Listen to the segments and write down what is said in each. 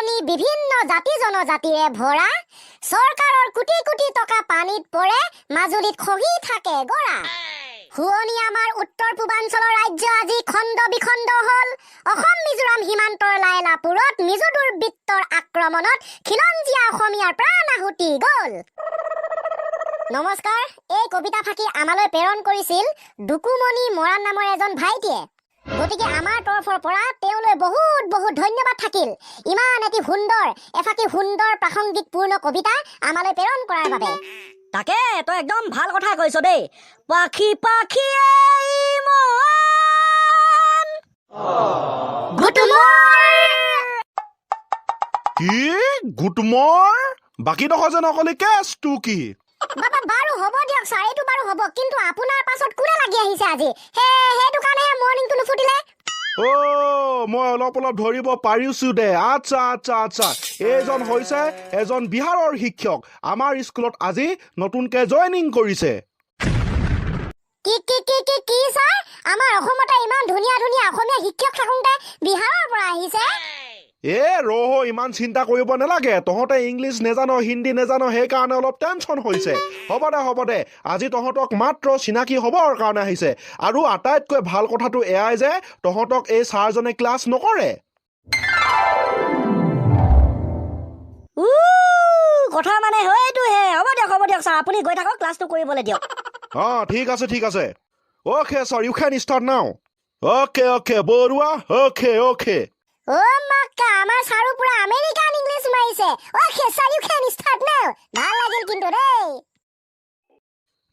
শুৱনি বিভিন্ন জাতি জনজাতিৰে ভৰা চৰকাৰৰ কোটি কোটি টকা পানীত পৰে মাজুলীত খহি থাকে গৰা শুৱনি আমাৰ উত্তৰ পূৰ্বাঞ্চলৰ ৰাজ্য আজি খণ্ড বিখণ্ড হল অসম মিজোৰাম সীমান্তৰ লাইলাপুৰত মিজো দুৰ্বৃত্তৰ আক্ৰমণত খিলঞ্জীয়া অসমীয়াৰ প্ৰাণ আহুতি গল নমস্কাৰ এই কবিতা ফাঁকি আমালৈ প্ৰেৰণ কৰিছিল দুকুমণি মৰাণ নামৰ এজন ভাইটিয়ে গতিকে আমাৰ তৰফৰ পৰা তেওঁলৈ বহুত বহুত ধন্যবাদ থাকিল ইমান এটি সুন্দৰ প্ৰাসংগিকপূৰ্ণ কবিতা আমালৈ প্ৰেৰণ কৰাৰ বাবে তাকে তই একদম ভাল কথা কৈছ দেই পাখি পাখি এই মন কি গুটমৰ বাকি নহয় যেন অকলে কেছটো কি বাবা বাৰু হ'ব দিয়ক ছাৰ এইটো বাৰু হ'ব কিন্তু আপোনাৰ পাছত কোনে লাগি আহিছে আজি সেইটো কাৰণেহে মৰ্ণিংটো নুফুটিলে মই অলপ ধৰিব পাৰিছো দে আচ্ছা এইজন হৈছে এজন বিহাৰৰ শিক্ষক আমাৰ স্কুলত আজি নতুনকে জইনিং কৰিছে কি ছাৰ আমাৰ অসমতে ইমান ধুনীয়া অসমীয়া শিক্ষক থাকোঁতে বিহাৰৰ পৰা আহিছে ৰহ ইমান চিন্তা কৰিব নালাগে তহঁতে ইংলিছ নেজানো হিন্দী নেজানো সেইকাৰণে অলপ টেনচন হৈছে হ'ব দে আজি তহঁতক মাত্ৰ চিনাকি হ'বৰ কাৰণে আহিছে আৰু আটাইতকৈ ভাল কথাটো এয়াই যে তহঁতক এই ছাৰজনে ক্লাছ নকৰে কথা মানে হয়টোহে হ'ব দিয়ক ছাৰ আপুনি গৈ থাকক ক্লাছটো কৰিবলৈ দিয়ক ঠিক আছে okay sir you can start now okay Baruah okay মাক্কা আমাৰ ছাৰো পুৰা আমেৰিকান ইংলিছ মাৰিছে okay sir you can start now ভাল লাগিল কিন্তু দেই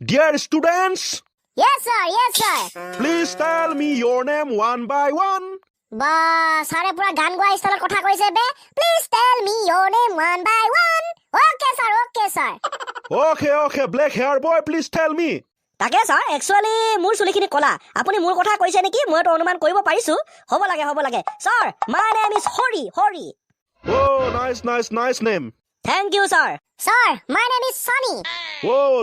dear students yes sir please tell me your name one by one বা ছাৰে পুৰা গান গোৱা ষ্টাইলত কথা কৈছে বে please tell me your name one by one okay sir okay black hair boy please tell me তাকে ছাৰ একচুৱেলি মোৰ চুলিখিনি কলা আপুনি মোৰ কথা কৈছে নেকি মইতো অনুমান কৰিব পাৰিছো হ'ব লাগে sir my name is Hari nice name thank you sir Sir, my name is Sunny.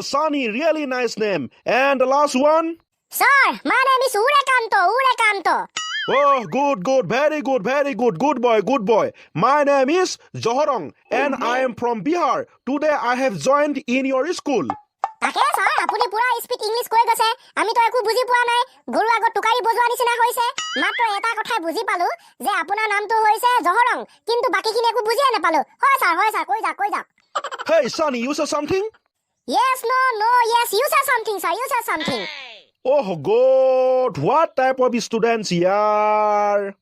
Sunny, really nice name. And the last one? Sir, my name is Urekanto. Good. Very good. Good boy. My name is Johorong and I am from Bihar. Today I have joined in your school. তাকে sir আপুনি পুৰা speed English কৈ গৈছে আমি তো একো বুজি পোৱা নাই গৰু আগত টুকাৰি বজোৱা নিচিনা হৈছে মাত্ৰ এটা কথা বুজি পালো যে আপোনাৰ নামটো হৈছে জহৰং কিন্তু বাকিখিনি একো বুজিয়ে নাপালো হয় ছাৰ কৈ যাওক Hey Sunny, you said something? Yes, no, yes, you said something, sir, you said something. Oh God, what type of students here?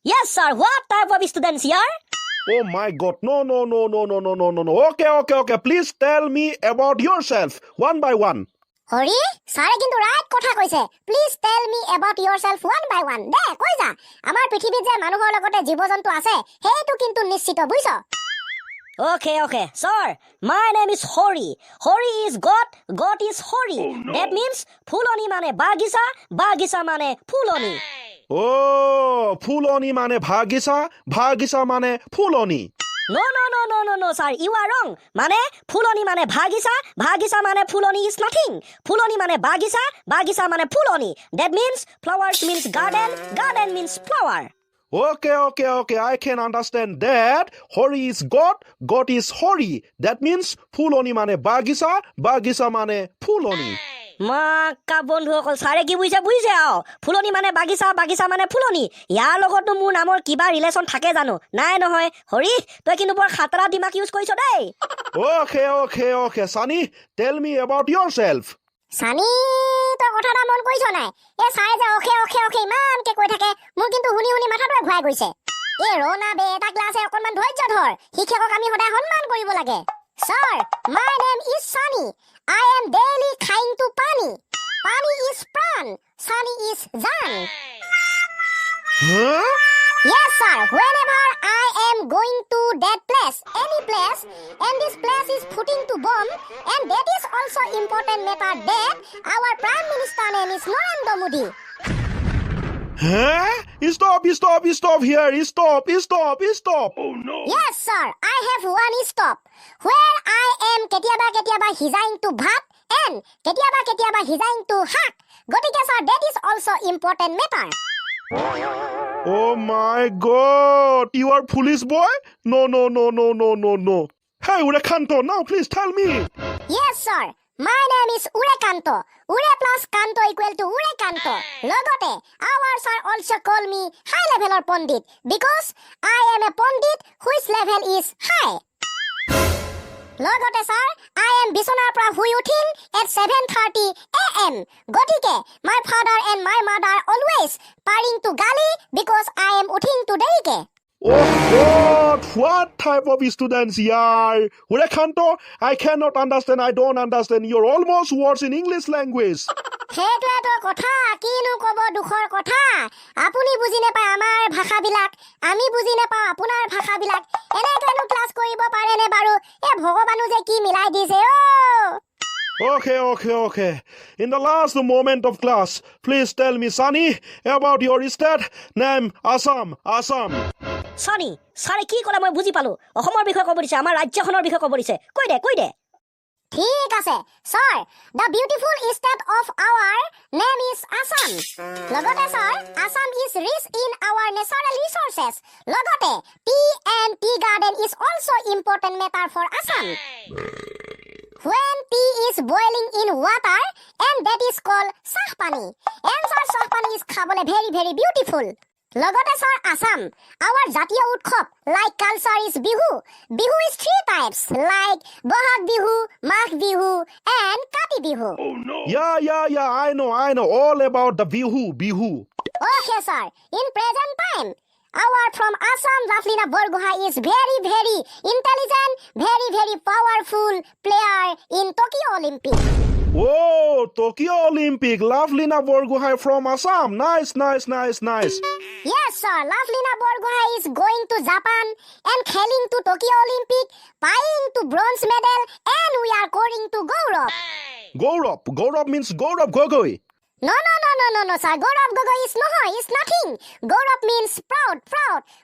Yes sir, what type of students here? Oh my God, no. Okay, please tell me about yourself, one by one. Hari ছাৰে কিন্তু right কথা কৈছে please tell me about yourself one by one দে কৈ যা আমাৰ পৃথিৱীত যে মানুহৰ লগতে জীৱ-জন্তু আছে সেইটো কিন্তু নিশ্চিত বুইছ Okay, sir, my name is Hori. Hori is God is Hori. Oh, no. That means Fuloni mane bagisa mane Fuloni. Fuloni mane bhagisa mane Fuloni. No, sir, you are wrong. Fuloni mane bhagisa mane Fuloni is nothing. Fuloni mane bagisa mane Fuloni. That means flowers means garden means flower. Okay, I can understand that. Hori is God is Hori. That means Fuloni mane bagisa mane Fuloni. মাকা বন্ধুসকল ছাৰে কি বুজিছে ফুলনি মানে বাগিচা মানে ফুলনি ইয়াৰ লগতনো মোৰ নামৰ কিবা ৰিলেশ্যন থাকে জানো নাই নহয় হৰি তই কিন্তু বৰ খাতৰা দিমাগ ইউজ কৰিছ দেই Okay, Sunny, tell me about yourself. সানি তই কথাটা মন কৰিছ নাই ছাৰে যে অখে ইমানকে কৈ থাকে মোৰ কিন্তু শুনি মাথাটো ঘূৰাই গৈছে ৰনা বে এটা ক্লাছে অকণমান ধৈৰ্য ধৰ শিক্ষকক আমি সদায় সন্মান কৰিব লাগে Sir, my name is Sunny. I am daily trying to Pani. Pani is Pran. Sunny is Jan. Huh? Yes, sir. Whenever I am going to that place, any place, and this place is putting to bomb, and that is also important matter that our Prime Minister name is Narendra Modi. Huh? Stop here. Stop. Oh no. Yes, sir. I have one stop. Where I am ketiaba hijaing to bhat and ketiaba hijaing to hak. Gotike sir, that is also important matter. Oh my God! You are police boy? No, no, no, no, no, no, no. Hey, Urekanto, now please tell me. Yes, sir. My name is Urekanto. Ure plus Kanto equal to Urekanto. Logote, our sir also call me high leveler Pondit because I am a Pondit whose level is high. Logote, sir, I am Bisonar pra hui uthing at 7:30 a.m. Gotike, my father and my mother always paring to gali because I am uthing to derike. Oh God, what type of students you are? Urekanto, I cannot understand. I don't understand. You're almost words in English language. সেইটোৱেতো কথা কিনো কব দুখৰ কথা আপুনি বুজি নাপায় আমাৰ ভাষাবিলাক আমি বুজি নাপাওঁ আপোনাৰ ভাষাবিলাক এনেকৈনো ক্লাছ কৰিব পাৰেনে বাৰু এ ভগৱানো যে কি মিলাই দিছে Okay. In the last moment of class, please tell me, Sunny, about your state name, Assam. Sunny, ছাৰে কি ক'লে মই বুজি পালো অসমৰ বিষয়ে ক'ব দিছে আমাৰ ৰাজ্যখনৰ বিষয়ে ক'ব দিছে কৈ দে ঠিক আছে sir the beautiful state of our name is Assam লগতে sir Assam is rich in our natural resources লগতে tea and tea garden is also important matter for Assam when tea is boiling in water and that is called sahpani and sir sahpani is khabole very beautiful লগতে sir Assam our জাতীয় উৎসৱ like culture is bihu is 3 types like Bohag Bihu Magh Bihu and Kati Bihu Yeah, I know all about the bihu. Okay sir in present time our from Assam Laflina Borgohai is very intelligent very powerful player in Tokyo Olympic. Oh, Tokyo Olympic, Lovelina Borgohai from Assam. Nice. Yes sir Laflina Borgohai is going to Japan and kheling to Tokyo Olympic buying to bronze medal and we are going to Gaurav means Gaurav Gogoi. No sir Gaurav Gogoi is nothing Gaurav means proud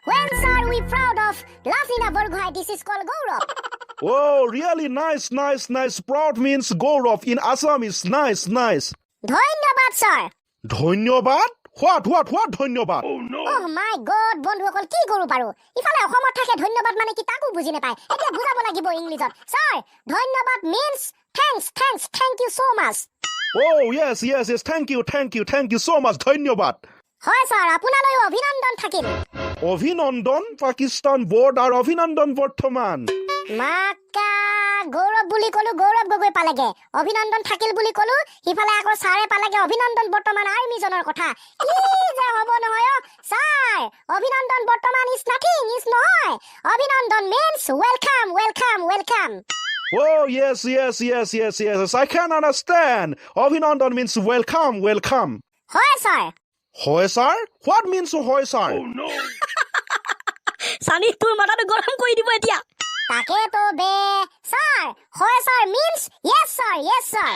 when sir we proud of Laflina Borgohai this is called Gaurav. Oh, really nice. Proud means Gaurav in Assam is nice. ধন্যবাদ sir Dhanyabad? What dhanyabad? Oh my god বন্ধুসকল কি কৰো বাৰু ইফালে অসমত থাকে ধন্যবাদ মানে কি তাকো বুজি নাপায় এতিয়া বুজাব লাগিব ইংলিছত স্যাৰ ধন্যবাদ means thank you so much. Oh, yes. Thank you so much. Dhanyabad. হয় স্যার আপোনালৈ অভিনন্দন থাকিল Abhinandan, Pakistan border Abhinandan Borthoman. মাকা গৌৰৱ বুলি কলো গৌৰৱ গগৈ পালেগে অভিনন্দন থাকিল বুলি কলো ইফালে আকৌ ছাৰে পালেগে অভিনন্দন বৰ্তমান আৰ্মিজনৰ কথা কি যে হ'ব নহয় ছাৰ অভিনন্দন বৰ্তমান ইজ নাথিং ইজ নহয় অভিনন্দন means welcome. Oh, yes. I can understand. Abhinandan means welcome. হয় sir Hoy, sir? What means hoy, sir? Sunny তোৰ মাথাটো গৰম কৰি দিব এতিয়া তাকেতো বে ছাৰ হয় sir means yes sir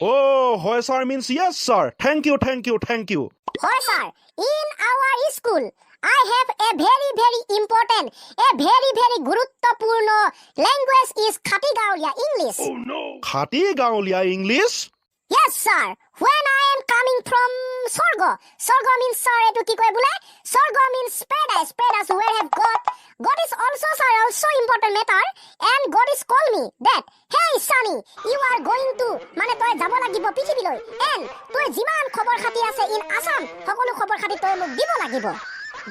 Oh, hoy, sir means yes, sir. Thank you. হয় sir in our school I have a very important a very গুৰুত্বপূৰ্ণ language is Khati Gaolia English. Khati Gaolia English? Yes sir when I am coming from Sorgo means sir etu ki koy bule Sorgo means paradise where have God is also sir also important matter and God is call me that hey Sunny you are going to mane toy jabo lagibo prithibiloi and toy jiman khobor khati ase in Assam সকলো খবৰ খাতি toy mok dibo lagibo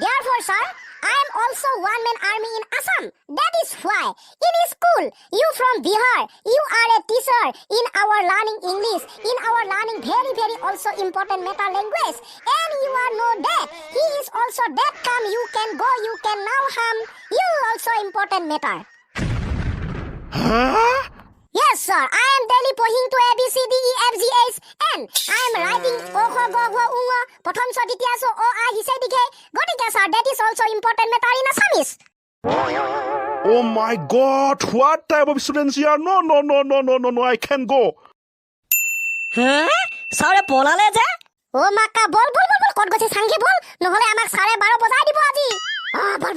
therefore sir I am also one man army in Assam. That is why in school you from Bihar you are a teacher in our learning English in our learning very also important matter language and you are know that he is also that come you can go you can now harm you also important matter. Huh? Yes sir I am daily pointing to ABCDEFGH and I am writing OHOGOHOUNGA prothom so ditya so o a hise dikhe gotike sir that is also important matter in Assamese. Oh my God! What type of students you are? No! I can't go. ছাৰে পলালে যে ও মাকা বল কত গছে সাংঘে বল নহলে আমাক 12:30 বজাই দিব আজি বল